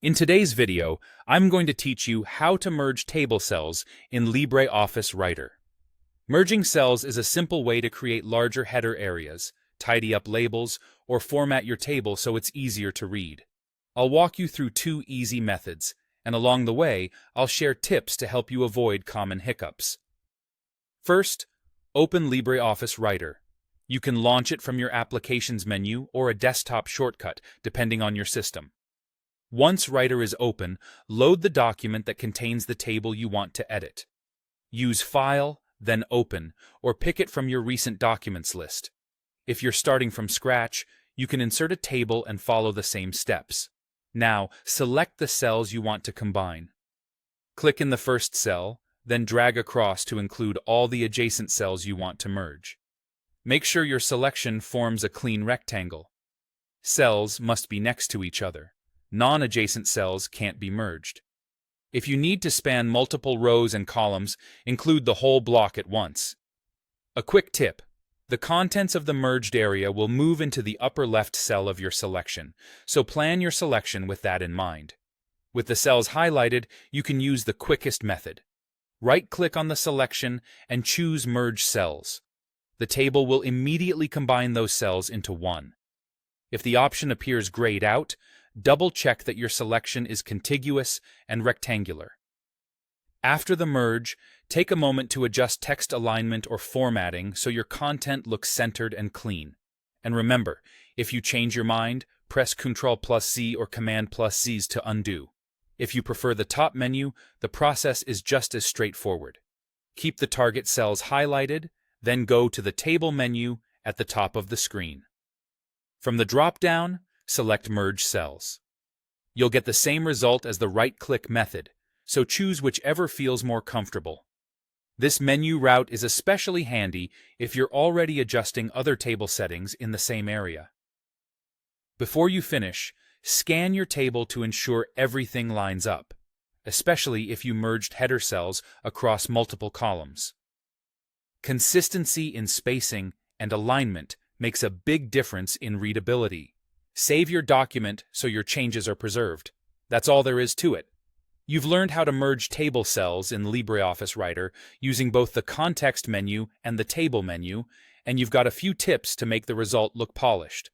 In today's video, I'm going to teach you how to merge table cells in LibreOffice Writer. Merging cells is a simple way to create larger header areas, tidy up labels, or format your table so it's easier to read. I'll walk you through two easy methods, and along the way, I'll share tips to help you avoid common hiccups. First, open LibreOffice Writer. You can launch it from your Applications menu or a desktop shortcut, depending on your system. Once Writer is open, load the document that contains the table you want to edit. Use File, then Open, or pick it from your recent documents list. If you're starting from scratch, you can insert a table and follow the same steps. Now, select the cells you want to combine. Click in the first cell, then drag across to include all the adjacent cells you want to merge. Make sure your selection forms a clean rectangle. Cells must be next to each other. Non-adjacent cells can't be merged. If you need to span multiple rows and columns, include the whole block at once. A quick tip: the contents of the merged area will move into the upper left cell of your selection, so plan your selection with that in mind. With the cells highlighted, you can use the quickest method. Right-click on the selection and choose Merge Cells. The table will immediately combine those cells into one. If the option appears grayed out, double-check that your selection is contiguous and rectangular. After the merge, take a moment to adjust text alignment or formatting so your content looks centered and clean. And remember, if you change your mind, press Ctrl+C or Command+C to undo. If you prefer the top menu, the process is just as straightforward. Keep the target cells highlighted, then go to the Table menu at the top of the screen. From the drop-down, select Merge Cells. You'll get the same result as the right-click method, so choose whichever feels more comfortable. This menu route is especially handy if you're already adjusting other table settings in the same area. Before you finish, scan your table to ensure everything lines up, especially if you merged header cells across multiple columns. Consistency in spacing and alignment makes a big difference in readability. Save your document so your changes are preserved. That's all there is to it. You've learned how to merge table cells in LibreOffice Writer using both the Context menu and the Table menu, and you've got a few tips to make the result look polished.